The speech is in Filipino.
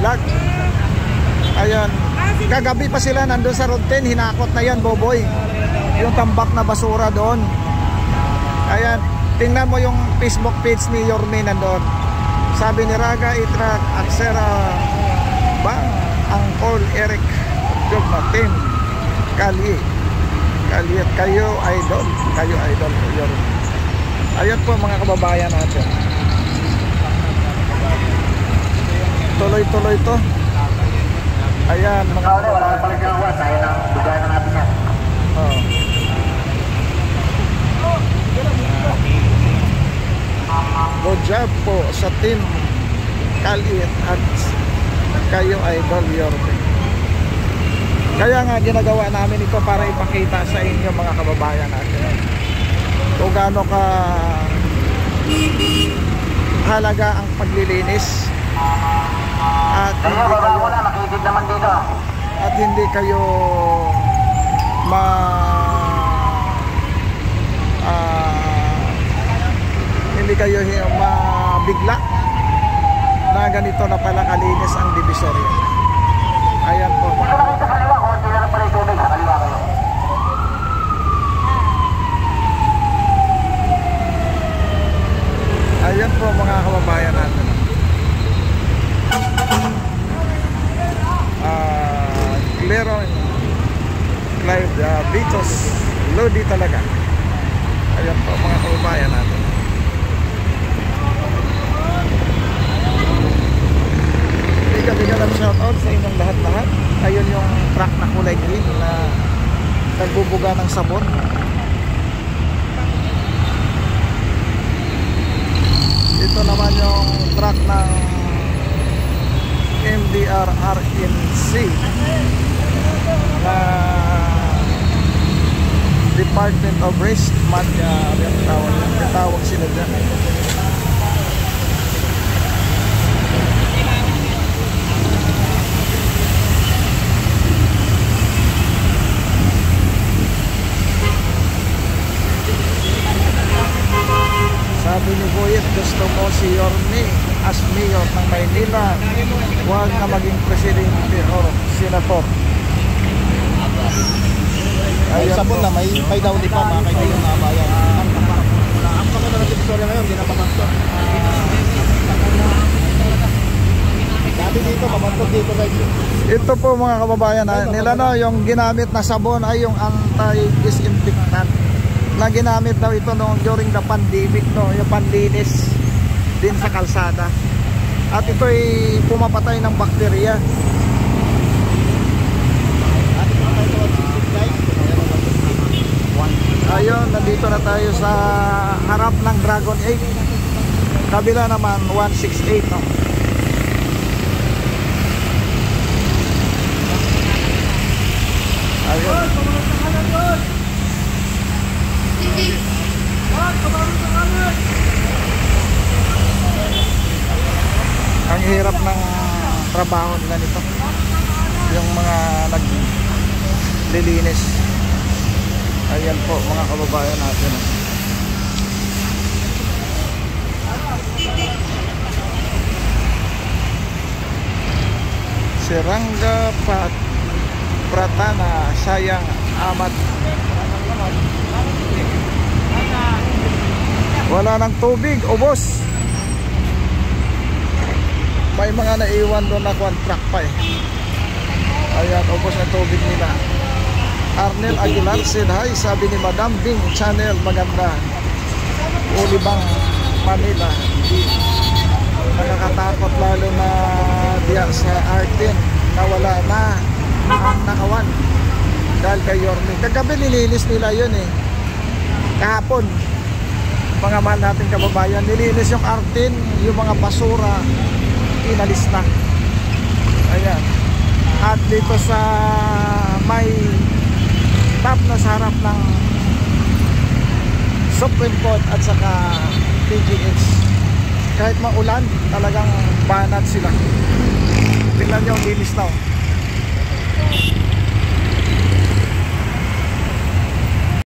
vlog. Ayan, kagabi pa sila nandun sa Road 10, hinakot na yan, Boboy, yung tambak na basura doon. Ayan, tingnan mo yung Facebook page ni Yorme nandun. Sabi ni Raga Itrak Aksera Bang Angkol Eric Jogma Team Kali Kaliet, kayo idol Yorme. Ayan po mga kababayan natin, tuloy-tuloy to. Ayan mga kababayan. Oh. Good job po sa team Kaliet at kayo idol Yorme. Kaya nga ginagawa namin ito para ipakita sa inyo mga kababayan natin kung gaano ka halaga ang paglilinis at hindi kayo mabigla na ganito na pala kalinis ang Divisoria. Ayan po. Ayan po mga kababayan natin. Cleron Clive Vitos Lodi talaga. Ayan po mga kababayan natin. Bigyan ng shoutout sa inyong lahat-lahat. Ayun yung truck na kulay green na nagbubuga ng sabon. Ito naman yung truck ng MDR RNC na Department of Waste tawag sila dyan. Sabi ni Boyet, gusto mo si Yorme as mayor ng Maynila, huwag na maging presidente o senator. Ay, sabon na, may daw di pa mga kaibigan mga bayan. Ang pagkakita ng Divisoria ngayon, hindi na pamantok. Dati dito, pamantok dito guys. Ito po mga kababayan nila, no, yung ginamit na sabon ay yung anti-disinfectant na ginamit daw ito noong during the pandemic, no, yung panlinis din sa kalsada. At ito ay pumapatay ng bakterya. Ayun, nandito na tayo sa harap ng Dragon 8. Kabila naman 168, no. Ayun. Ang hirap ng trabaho nila nito, yung mga naglilinis. Ayan po mga kababayan natin. Serangga Pratana Sayang Amat. Wala ng tubig, ubos. May mga naiwan doon na contract pa eh. Ayan, ubos ng tubig nila. Arnel Aguilar said hi, sabi ni Madam Bing Channel, maganda. Ulibang Manila. Nakakatakot lalo na diya sa Artin na wala na ang nakawan dahil kay Yorme. Kagabi nilinis nila yun eh, kahapon. Mga mahal natin kababayan, nilinis yung Artin, yung mga basura inalis na. Ayan. At dito sa may top na sa harap ng Supreme Court at saka PGH, kahit maulan talagang banat sila. Tingnan nyo ang linis na.